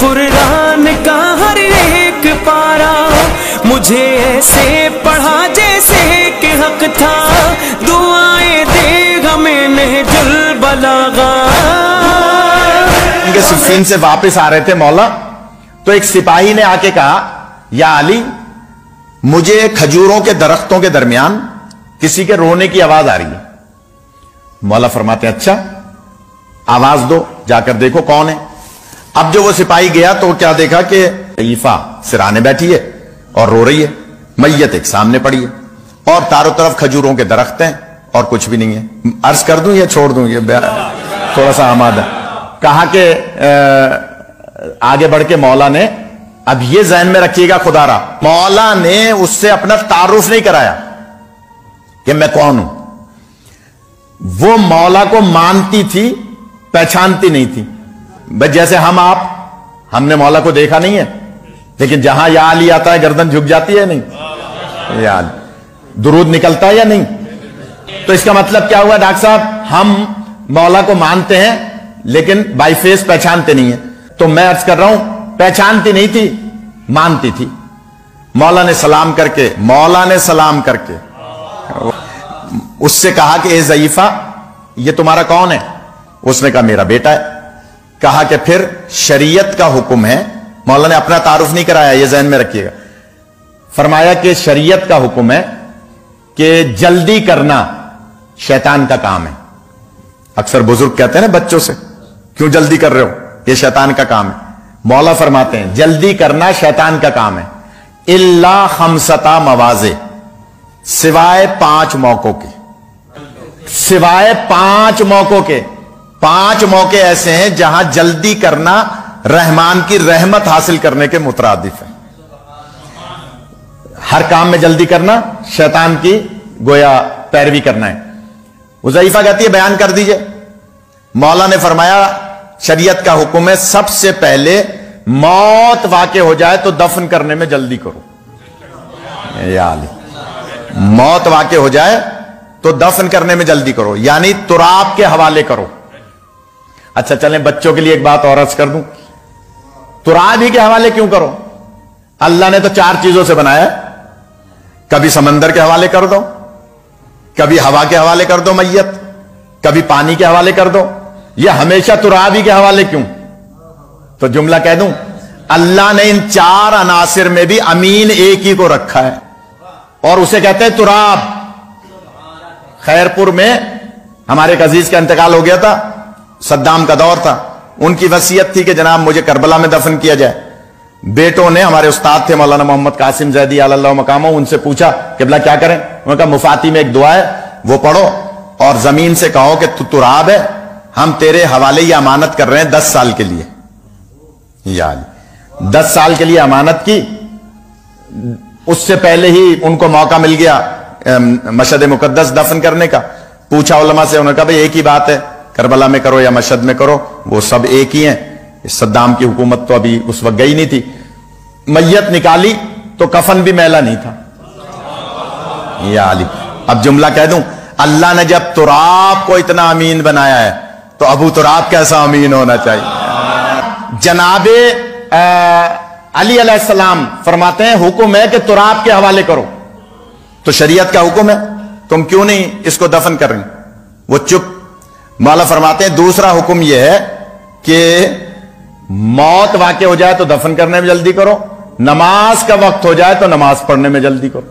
कुरान का हर एक पारा मुझे ऐसे पढ़ा जैसे कि हक था, दुआएं दे हमें नहजुल बलागा। उनके सिफ़ीन से वापस आ रहे थे मौला, तो एक सिपाही ने आके कहा, या अली, मुझे खजूरों के दरख्तों के दरमियान किसी के रोने की आवाज आ रही है। मौला फरमाते, अच्छा आवाज दो, जाकर देखो कौन है। अब जो वो सिपाही गया तो क्या देखा कि ज़ईफा सिराने बैठी है और रो रही है, मैयत एक सामने पड़ी है और चारों तरफ खजूरों के दरख्त हैं और कुछ भी नहीं है। अर्ज कर दूं या छोड़ दूं, ये थोड़ा सा आमाद है। कहा कि आगे बढ़ के मौला ने, अब ये ज़हन में रखिएगा खुदारा, मौला ने उससे अपना तारुफ नहीं कराया कि मैं कौन हूं। वो मौला को मानती थी, पहचानती नहीं थी। बस जैसे हमने मौला को देखा नहीं है, लेकिन जहां या अली आता है गर्दन झुक जाती है नहीं, या दुरूद निकलता है या नहीं। तो इसका मतलब क्या हुआ डॉक्टर साहब, हम मौला को मानते हैं लेकिन बाई फेस पहचानते नहीं है। तो मैं अर्ज कर रहा हूं, पहचानती नहीं थी, मानती थी। मौला ने सलाम करके उससे कहा कि ए ज़ईफा, ये तुम्हारा कौन है? उसने कहा मेरा बेटा है। कहा कि फिर शरीयत का हुक्म है, मौला ने अपना तारुफ नहीं कराया, ये ज़हन में रखिएगा। फरमाया कि शरीयत का हुक्म है कि जल्दी करना शैतान का काम है। अक्सर बुजुर्ग कहते हैं ना बच्चों से, क्यों जल्दी कर रहे हो, ये शैतान का काम है। मौला फरमाते हैं जल्दी करना शैतान का काम है, इल्ला खमसता मवाज़े, सिवाय 5 मौकों के। सिवाय 5 मौकों के, 5 मौके ऐसे हैं जहां जल्दी करना रहमान की रहमत हासिल करने के मुतरादिफ है। हर काम में जल्दी करना शैतान की गोया पैरवी करना है। हुज़ैफा कहती है बयान कर दीजिए। मौला ने फरमाया शरीयत का हुक्म है सबसे पहले मौत वाक़े हो जाए तो दफन करने में जल्दी करो। या अली, मौत वाक़े हो जाए तो दफन करने में जल्दी करो, यानी तुराब के हवाले करो। अच्छा चलें, बच्चों के लिए एक बात और अर्ज कर दूं, तुराब ही के हवाले क्यों करो? अल्लाह ने तो 4 चीजों से बनाया है। कभी समंदर के हवाले कर दो, कभी हवा के हवाले कर दो मैयत, कभी पानी के हवाले कर दो, यह हमेशा तुराब ही के हवाले क्यों? तो जुमला कह दूं, अल्लाह ने इन 4 अनासिर में भी अमीन एक ही को रखा है और उसे कहते हैं तुराब। खैरपुर में हमारे एक अजीज का इंतकाल हो गया था, सद्दाम का दौर था, उनकी वसीयत थी कि जनाब मुझे करबला में दफन किया जाए। बेटों ने, हमारे उस्ताद थे मौलाना मोहम्मद कासिम ज़ैदी अल्लाह मकामो, उनसे पूछा किबला क्या करें? उन्होंने कहा मुफाती में एक दुआ है, वो पढ़ो और जमीन से कहो कि तू तुराब है, हम तेरे हवाले ये अमानत कर रहे हैं 10 साल के लिए। याद 10 साल के लिए अमानत की। उससे पहले ही उनको मौका मिल गया मशहद मुकद्दस दफन करने का। पूछा उलमा से, उन्होंने कहा भाई एक ही बात है, करबला में करो या मशहद में करो, वो सब एक ही हैं। सद्दाम की हुकूमत तो अभी उस वक्त गई नहीं थी। मैयत निकाली तो कफन भी मैला नहीं था। या अली, अब जुमला कह दूं, अल्लाह ने जब तुराब को इतना अमीन बनाया है तो अबू तुराब कैसा अमीन होना चाहिए। जनाबे अली अलैहिस्सलाम फरमाते हैं हुक्म है कि तुराब के हवाले करो, तो शरीयत का हुक्म है, तुम क्यों नहीं इसको दफन कर रही? वो चुप। मौला फरमाते हैं दूसरा हुक्म यह है कि मौत वाक़े हो जाए तो दफन करने में जल्दी करो, नमाज का वक्त हो जाए तो नमाज पढ़ने में जल्दी करो।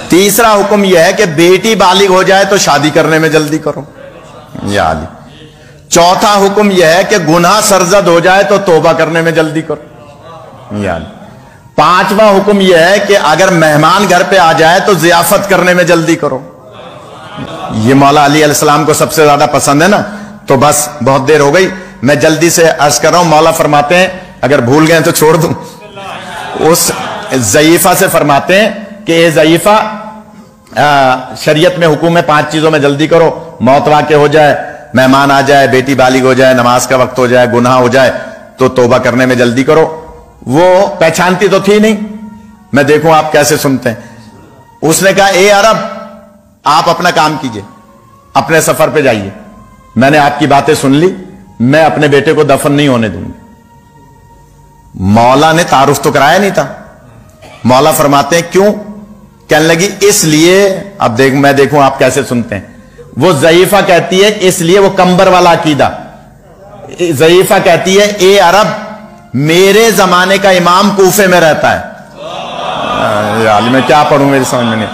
तीसरा हुक्म यह है कि बेटी बालिग हो जाए तो शादी करने में जल्दी करो। याद। चौथा हुक्म यह है कि गुनाह सरजद हो जाए तो तौबा करने में जल्दी करो। याद। पांचवा हुक्म यह है कि अगर मेहमान घर पे आ जाए तो जियाफत करने में जल्दी करो। ये मौला अली अलैहिस्सलाम को सबसे ज्यादा पसंद है ना, तो बस बहुत देर हो गई, मैं जल्दी से अर्ज कर रहा हूं। मौला फरमाते हैं, अगर भूल गए तो छोड़ दूं, उस ज़ईफा से फरमाते हैं कि ए ज़ईफा, शरीयत में हुक्म है 5 चीजों में जल्दी करो, मौत वाक़े हो जाए, मेहमान आ जाए, बेटी बालिग हो जाए, नमाज का वक्त हो जाए, गुनाह हो जाए तो तौबा करने में जल्दी करो। वो पहचानती तो थी नहीं, मैं देखूं आप कैसे सुनते हैं। उसने कहा ए अरब, आप अपना काम कीजिए, अपने सफर पे जाइए, मैंने आपकी बातें सुन ली, मैं अपने बेटे को दफन नहीं होने दूंगी। मौला ने तारुफ तो कराया नहीं था। मौला फरमाते हैं क्यों? कहने लगी इसलिए, अब मैं देखूं आप कैसे सुनते हैं। वो ज़ईफा कहती है इसलिए, वो कंबर वाला अकीदा। ज़ईफा कहती है ए अरब, मेरे जमाने का इमाम कूफे में रहता है। यार मैं क्या पढ़ूं, मेरी समझ में नहीं।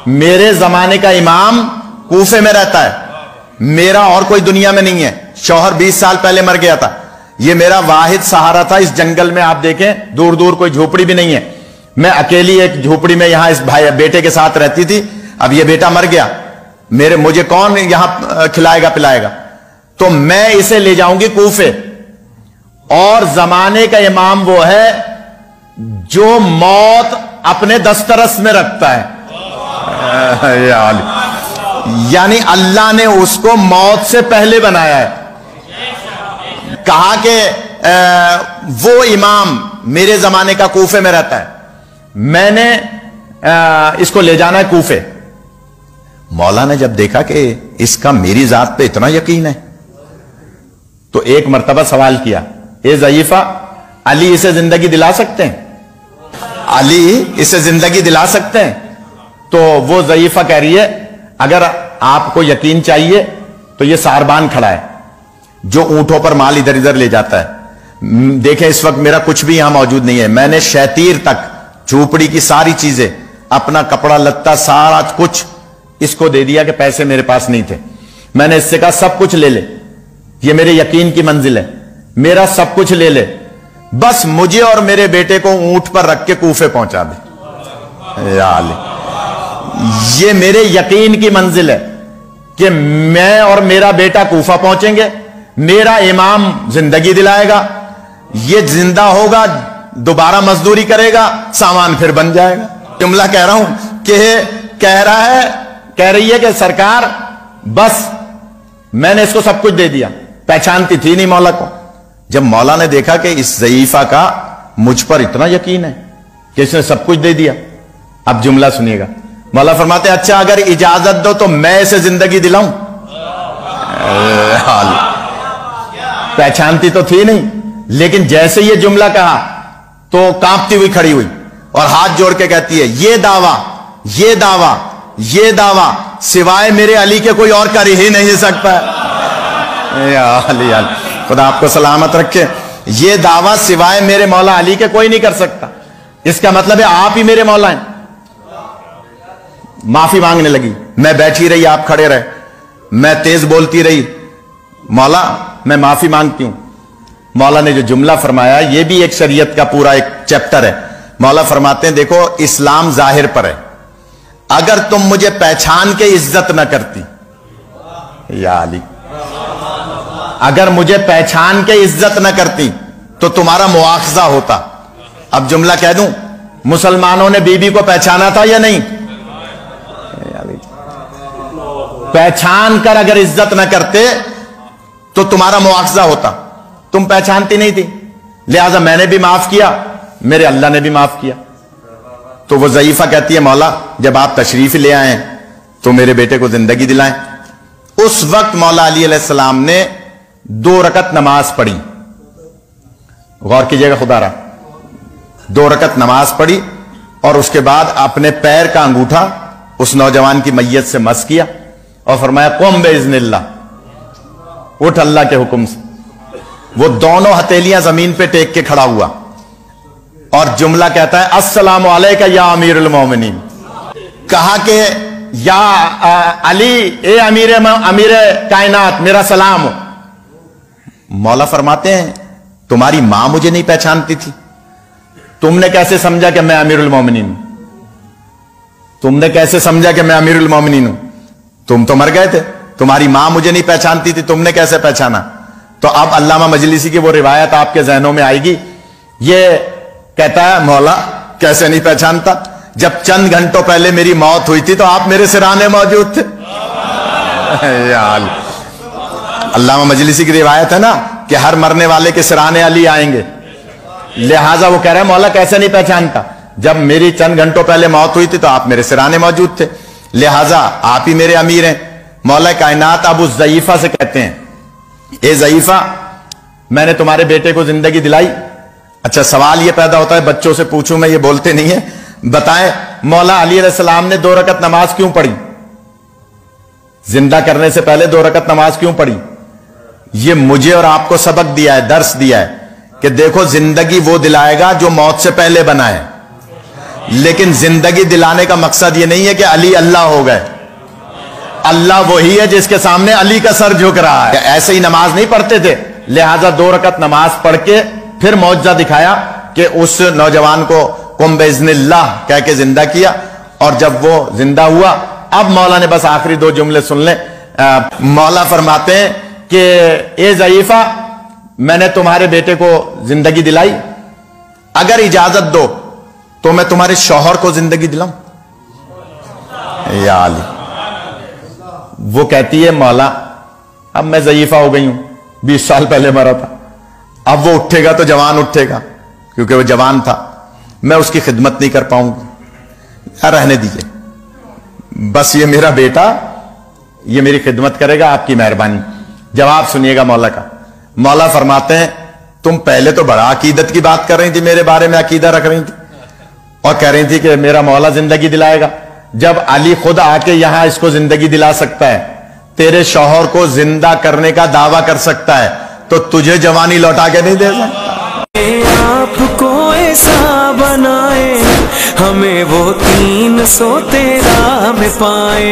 मेरे जमाने का इमाम कूफे में रहता है, मेरा और कोई दुनिया में नहीं है। शौहर 20 साल पहले मर गया था, ये मेरा वाहिद सहारा था। इस जंगल में आप देखें दूर दूर कोई झोपड़ी भी नहीं है, मैं अकेली एक झोपड़ी में यहां इस भाई बेटे के साथ रहती थी। अब ये बेटा मर गया, मुझे कौन यहां खिलाएगा पिलाएगा? तो मैं इसे ले जाऊंगी कूफे, और जमाने का इमाम वो है जो मौत अपने दस्तरस में रखता है। यानी अल्लाह ने उसको मौत से पहले बनाया है। कहा कि वो इमाम मेरे जमाने का कूफे में रहता है, मैंने इसको ले जाना है कूफे। मौला ने जब देखा कि इसका मेरी जात पे इतना यकीन है, तो एक मर्तबा सवाल किया, ए ज़ईफा, अली इसे जिंदगी दिला सकते हैं? अली इसे जिंदगी दिला सकते हैं? तो वो ज़ईफा कह रही है अगर आपको यकीन चाहिए तो ये सारबान खड़ा है जो ऊंटों पर माल इधर इधर ले जाता है। देखें इस वक्त मेरा कुछ भी यहां मौजूद नहीं है, मैंने शैतीर तक झोपड़ी की सारी चीजें, अपना कपड़ा लत्ता सारा कुछ इसको दे दिया कि पैसे मेरे पास नहीं थे। मैंने इससे कहा सब कुछ ले ले, ये मेरे यकीन की मंजिल है, मेरा सब कुछ ले ले, बस मुझे और मेरे बेटे को ऊंट पर रख के कूफे पहुंचा दे। ये मेरे यकीन की मंजिल है कि मैं और मेरा बेटा कूफा पहुंचेंगे, मेरा इमाम जिंदगी दिलाएगा, ये जिंदा होगा, दोबारा मजदूरी करेगा, सामान फिर बन जाएगा। जुमला कह रहा हूं कि कह रही है कि सरकार बस मैंने इसको सब कुछ दे दिया। पहचानती थी नहीं मौला को। जब मौला ने देखा कि इस ज़ईफा का मुझ पर इतना यकीन है कि इसने सब कुछ दे दिया, अब जुमला सुनिएगा। मौला फरमाते अच्छा अगर इजाजत दो तो मैं इसे जिंदगी दिलाऊं। पहचानती तो थी नहीं, लेकिन जैसे ये जुमला कहा तो कांपती हुई खड़ी हुई और हाथ जोड़ के कहती है ये दावा, ये दावा, ये दावा सिवाय मेरे अली के कोई और कर ही नहीं सकता। खुदा आपको सलामत रखे। ये दावा सिवाय मेरे मौला अली के कोई नहीं कर सकता। इसका मतलब है आप ही मेरे मौला हैं। माफी मांगने लगी, मैं बैठी रही, आप खड़े रहे, मैं तेज बोलती रही, मौला मैं माफी मांगती हूं। मौला ने जो जुमला फरमाया ये भी एक शरीयत का पूरा एक चैप्टर है। मौला फरमाते हैं देखो इस्लाम जाहिर पर है, अगर तुम मुझे पहचान के इज्जत न करती, या अली अगर मुझे पहचान के इज्जत न करती तो तुम्हारा मुआखजा होता। अब जुमला कह दूं, मुसलमानों ने बीबी को पहचाना था या नहीं? पहचान कर अगर इज्जत न करते तो तुम्हारा मुआवजा होता। तुम पहचानती नहीं थी, लिहाजा मैंने भी माफ किया, मेरे अल्लाह ने भी माफ किया। तो वो ज़ईफा कहती है मौला जब आप तशरीफ ले आए तो मेरे बेटे को जिंदगी दिलाएं। उस वक्त मौला अली अलैहिस्सलाम ने 2 रकत नमाज पढ़ी। गौर कीजिएगा खुदारा, 2 रकत नमाज पढ़ी और उसके बाद अपने पैर का अंगूठा उस नौजवान की मैयत से मस किया और फरमाया क़ुम बिइज़्निल्लाह, उठ अल्लाह के हुक्म से। वो दोनों हथेलियां जमीन पे टेक के खड़ा हुआ और जुमला कहता है अस्सलामु अलैका या अमीरुल मोमिनीन। कहा कि या अली, ए अमीर कायनात, मेरा सलाम हो। मौला फरमाते हैं तुम्हारी मां मुझे नहीं पहचानती थी, तुमने कैसे समझा कि मैं अमीरुल मोमिनीन हूं? तुमने कैसे समझा कि मैं अमीरुल मोमिनीन हूं? तुम तो मर गए थे, तुम्हारी मां मुझे नहीं पहचानती थी, तुमने कैसे पहचाना? तो अब अल्लामा मजलिसी की वो रिवायत आपके जहनों में आएगी। ये कहता है मौला कैसे नहीं पहचानता, जब चंद घंटों पहले मेरी मौत हुई थी तो आप मेरे सिराने मौजूद थे। अल्लामा मजलिसी की रिवायत है ना कि हर मरने वाले के सिराने अली आएंगे, लिहाजा वो कह रहे हैं मौला कैसे नहीं पहचानता, जब मेरी चंद घंटों पहले मौत हुई थी तो आप मेरे सिराने मौजूद थे, लिहाजा आप ही मेरे अमीर हैं। मौला कायनात अब उस ज़ईफा से कहते हैं اے ضعیفہ میں نے تمہارے بیٹے کو زندگی دلائی. اچھا سوال یہ پیدا ہوتا ہے بچوں سے پوچھوں میں, یہ بولتے نہیں ہیں, بتائیں مولا علی علیہ السلام نے 2 رکعت نماز کیوں پڑھی؟ زندہ کرنے سے پہلے 2 رکعت نماز کیوں پڑھی؟ یہ مجھے اور آپ کو سبق دیا ہے, درس دیا ہے کہ دیکھو زندگی وہ دلائے گا جو موت سے پہلے بنا ہے, لیکن زندگی دلانے کا مقصد یہ نہیں ہے کہ علی اللہ ہو گئے. اللہ وہی ہے جس کے سامنے علی کا سر جھک رہا ہے. ایسے ہی نماز نہیں پڑھتے تھے, لہذا 2 رکعت نماز پڑھ کے پھر معجزہ دکھایا کہ اس نوجوان کو قم باذن اللہ کہہ کے زندہ کیا, اور جب وہ زندہ ہوا اب مولا نے بس آخری 2 جملے سن لیں. مولا فرماتے ہیں کہ اے ضعیفہ میں نے تمہارے بیٹے کو زندگی دلائی, اگر اجازت دو تو میں تمہارے شوہر کو زندگی دلاؤں. یا علی. وہ کہتی ہے مولا اب میں ضعیفہ ہو گئی ہوں, 20 سال پہلے مرا تھا, اب وہ اٹھے گا تو جوان اٹھے گا, کیونکہ وہ جوان تھا, میں اس کی خدمت نہیں کر پاؤں گی, رہنے دیجئے, بس یہ میرا بیٹا یہ میری خدمت کرے گا, آپ کی مہربانی. جواب سنیے گا مولا کا. مولا فرماتے ہیں تم پہلے تو بڑا عقیدت کی بات کر رہی تھی, میرے بارے میں عقیدہ رکھ رہی تھی اور کہہ رہی تھی کہ میرا مولا زندگی دلائے گا. جب علی خود آ کے یہاں اس کو زندگی دلا سکتا ہے, تیرے شوہر کو زندہ کرنے کا دعویٰ کر سکتا ہے, تو تجھے جوانی لوٹا کے نہیں دے سکتا. آپ کو ایسا بنائے ہمیں وہ 313 میں پائے.